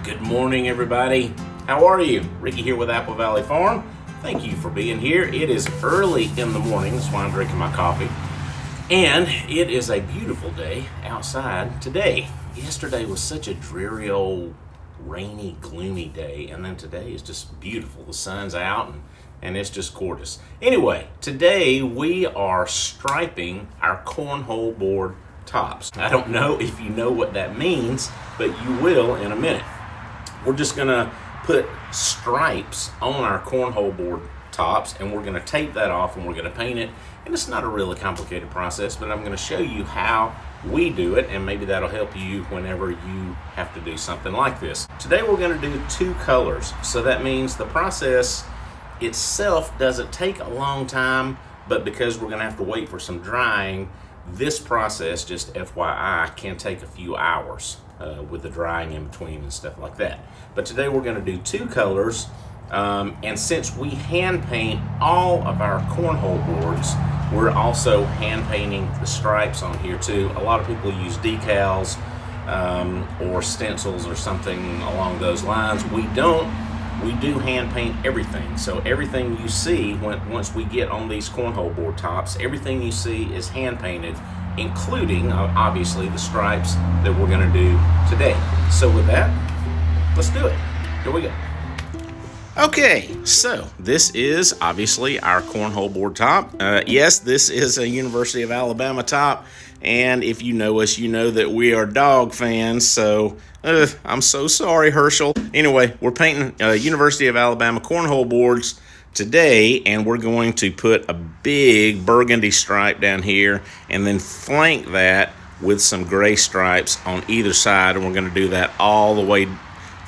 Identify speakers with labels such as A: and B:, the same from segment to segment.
A: Good morning, everybody. How are you? Ricky here with Apple Valley Farm. Thank you for being here. It is early in the morning, that's why I'm drinking my coffee. And it is a beautiful day outside today. Yesterday was such a dreary old rainy, gloomy day, and then today is just beautiful. The sun's out and it's just gorgeous. Anyway, today we are striping our cornhole board tops. I don't know if you know what that means, but you will in a minute. We're just gonna put stripes on our cornhole board tops, and we're gonna tape that off and we're gonna paint it. And it's not a really complicated process, but I'm gonna show you how we do it, and maybe that'll help you whenever you have to do something like this. Today we're gonna do 2 colors. So that means the process itself doesn't take a long time, but because we're gonna have to wait for some drying, this process, just FYI, can take a few hours with the drying in between and stuff like that. But today we're gonna do 2 colors, and since we hand paint all of our cornhole boards, we're also hand painting the stripes on here too. A lot of people use decals or stencils or something along those lines. We don't. We do hand paint everything. So everything you see once we get on these cornhole board tops, everything you see is hand painted, including obviously the stripes that we're gonna do today. So with that, let's do it. Here we go. Okay, so this is obviously our cornhole board top. Yes, this is a University of Alabama top, and if you know us, you know that we are dog fans, so I'm so sorry, Herschel. Anyway, we're painting University of Alabama cornhole boards today, and we're going to put a big burgundy stripe down here and then flank that with some gray stripes on either side, and we're going to do that all the way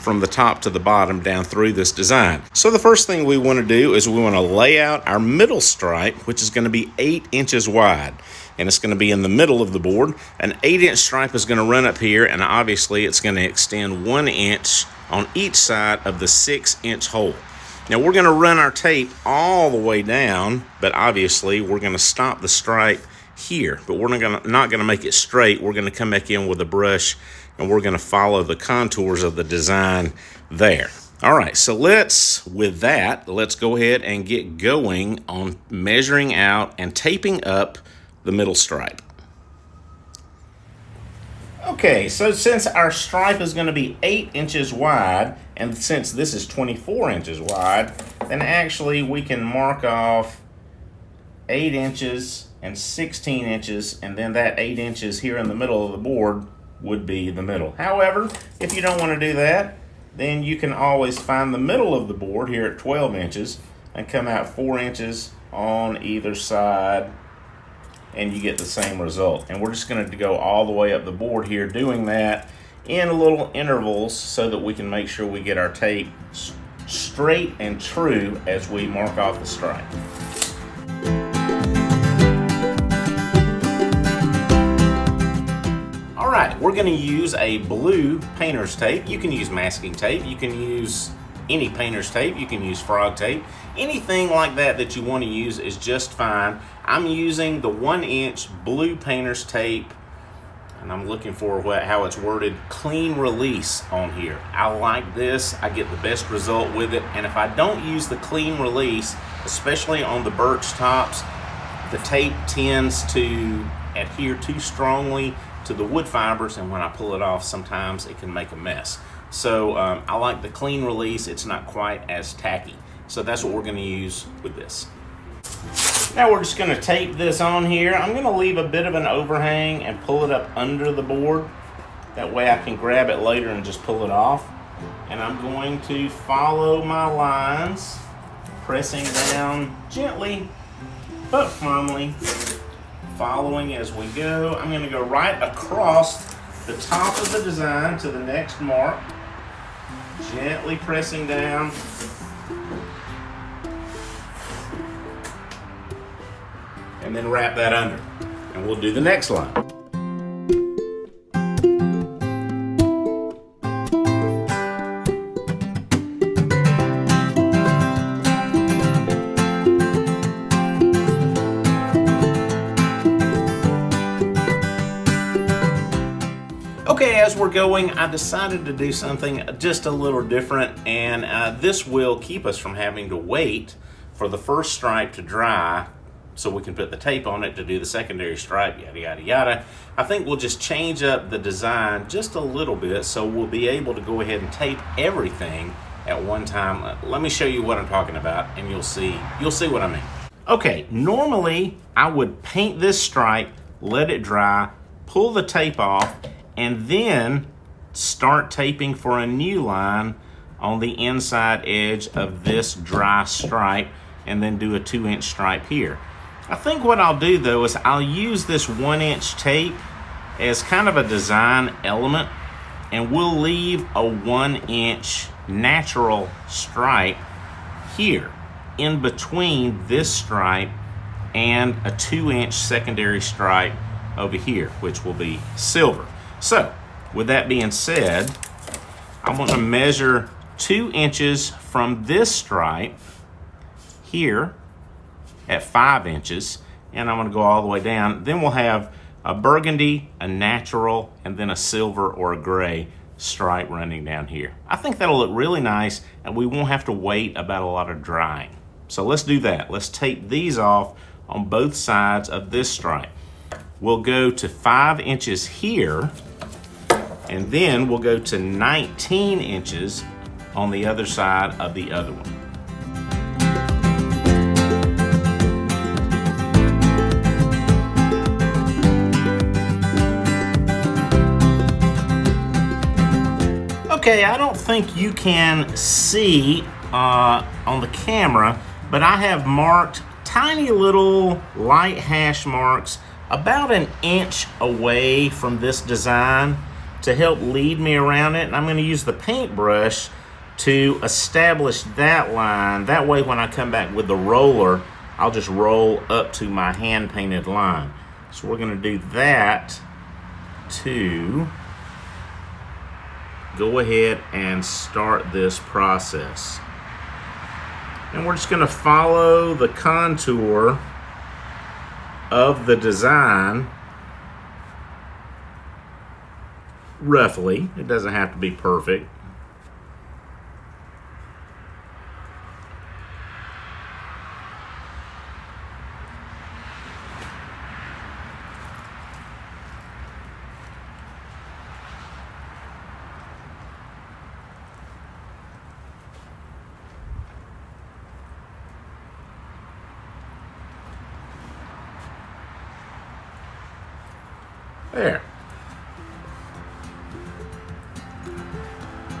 A: from the top to the bottom down through this design. So the first thing we want to do is we want to lay out our middle stripe, which is going to be 8 inches wide, and it's going to be in the middle of the board. An 8-inch stripe is going to run up here, and obviously it's going to extend 1 inch on each side of the 6-inch hole. Now we're going to run our tape all the way down, but obviously we're going to stop the stripe here, but we're not going to make it straight. We're going to come back in with a brush, and we're going to follow the contours of the design there. All right, so let's go ahead and get going on measuring out and taping up the middle stripe. Okay, so since our stripe is going to be 8 inches wide, and since this is 24 inches wide, then actually we can mark off 8 inches and 16 inches, and then that 8 inches here in the middle of the board would be the middle. However, if you don't want to do that, then you can always find the middle of the board here at 12 inches and come out 4 inches on either side, and you get the same result. And we're just going to go all the way up the board here, doing that in little intervals so that we can make sure we get our tape straight and true as we mark off the stripe. Alright, we're going to use a blue painter's tape. You can use masking tape, you can use any painter's tape, you can use frog tape. Anything like that you want to use is just fine. I'm using the 1-inch blue painter's tape, and I'm looking for how it's worded, clean release on here. I like this, I get the best result with it, and if I don't use the clean release, especially on the birch tops, the tape tends to adhere too strongly to the wood fibers, and when I pull it off, sometimes it can make a mess. So I like the clean release. It's not quite as tacky. So that's what we're going to use with this. Now we're just going to tape this on here. I'm going to leave a bit of an overhang and pull it up under the board. That way I can grab it later and just pull it off. And I'm going to follow my lines, pressing down gently but firmly, following as we go. I'm going to go right across the top of the design to the next mark, gently pressing down. And then wrap that under. And we'll do the next line. Okay, as we're going, I decided to do something just a little different, and this will keep us from having to wait for the first stripe to dry so we can put the tape on it to do the secondary stripe, yada, yada, yada. I think we'll just change up the design just a little bit so we'll be able to go ahead and tape everything at one time. Let me show you what I'm talking about, and you'll see what I mean. Okay, normally I would paint this stripe, let it dry, pull the tape off, and then start taping for a new line on the inside edge of this dry stripe, and then do a 2-inch stripe here. I think what I'll do though is I'll use this 1-inch tape as kind of a design element, and we'll leave a 1-inch natural stripe here in between this stripe and a 2-inch secondary stripe over here, which will be silver. So with that being said, I'm going to measure 2 inches from this stripe here at 5 inches, and I'm going to go all the way down. Then we'll have a burgundy, a natural, and then a silver or a gray stripe running down here. I think that'll look really nice, and we won't have to wait about a lot of drying. So let's do that. Let's tape these off on both sides of this stripe. We'll go to 5 inches here, and then we'll go to 19 inches on the other side of the other one. Okay, I don't think you can see on the camera, but I have marked tiny little light hash marks about 1 inch away from this design to help lead me around it. And I'm going to use the paintbrush to establish that line. That way when I come back with the roller, I'll just roll up to my hand painted line. So we're going to do that to go ahead and start this process. And we're just going to follow the contour of the design roughly. It doesn't have to be perfect. There.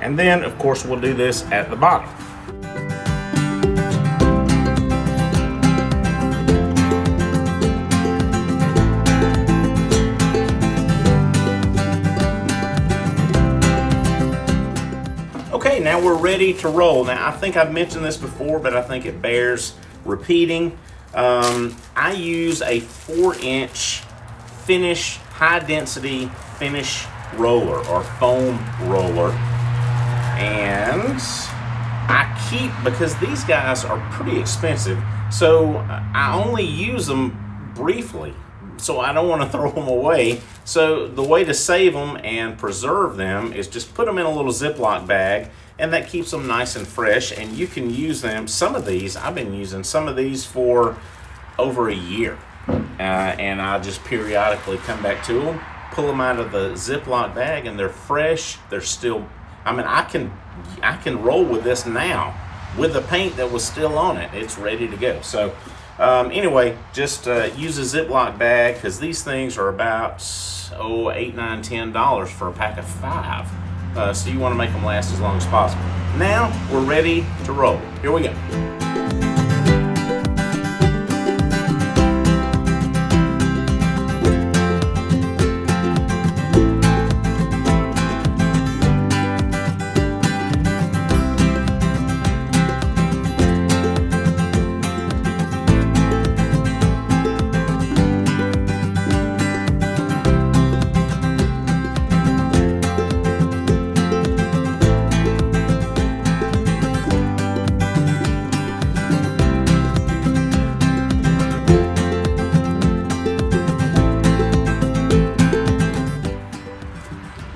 A: And then, of course, we'll do this at the bottom. Okay, now we're ready to roll. Now, I think I've mentioned this before, but I think it bears repeating. I use a 4-inch finish, high-density finish roller or foam roller, and I keep, because these guys are pretty expensive, so I only use them briefly, so I don't want to throw them away. So the way to save them and preserve them is just put them in a little Ziploc bag, and that keeps them nice and fresh, and you can use them. Some of these, I've been using some of these for over a year. And I just periodically come back to them, pull them out of the Ziploc bag, and they're fresh. They're still, I mean, I can roll with this now with the paint that was still on it. It's ready to go. So anyway, just use a Ziploc bag, because these things are about $8, $9, $10 for a pack of 5. So you want to make them last as long as possible. Now we're ready to roll. Here we go.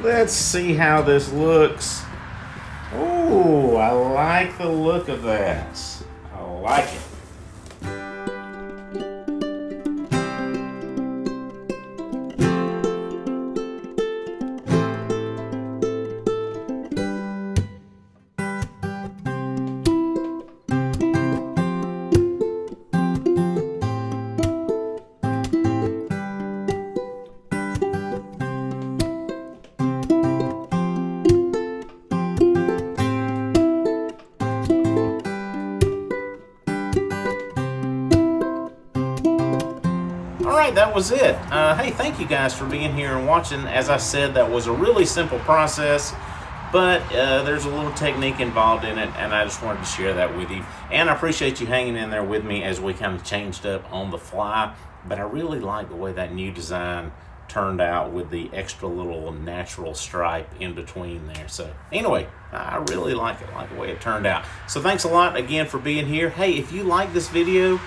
A: Let's see how this looks. Oh, I like the look of that. I like it. Alright, that was it. Hey, thank you guys for being here and watching. As I said, that was a really simple process, but there's a little technique involved in it, and I just wanted to share that with you. And I appreciate you hanging in there with me as we kind of changed up on the fly, but I really like the way that new design turned out with the extra little natural stripe in between there. So anyway, I really like it, like the way it turned out. So thanks a lot again for being here. Hey, if you like this video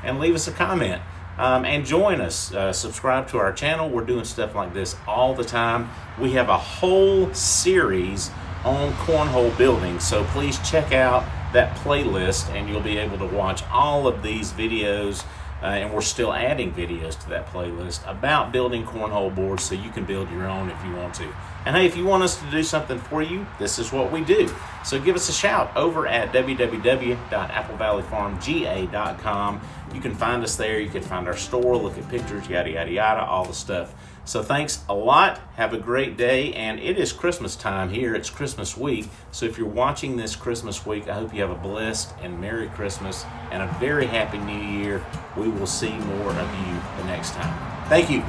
A: and leave us a comment. And join us. Subscribe to our channel. We're doing stuff like this all the time. We have a whole series on cornhole building, so please check out that playlist and you'll be able to watch all of these videos. And we're still adding videos to that playlist about building cornhole boards so you can build your own if you want to. And hey, if you want us to do something for you, this is what we do. So give us a shout over at www.applevalleyfarmga.com. You can find us there. You can find our store, look at pictures, yada, yada, yada, all the stuff. So thanks a lot. Have a great day. And it is Christmas time here. It's Christmas week. So if you're watching this Christmas week, I hope you have a blessed and Merry Christmas and a very Happy New Year. We will see more of you the next time. Thank you.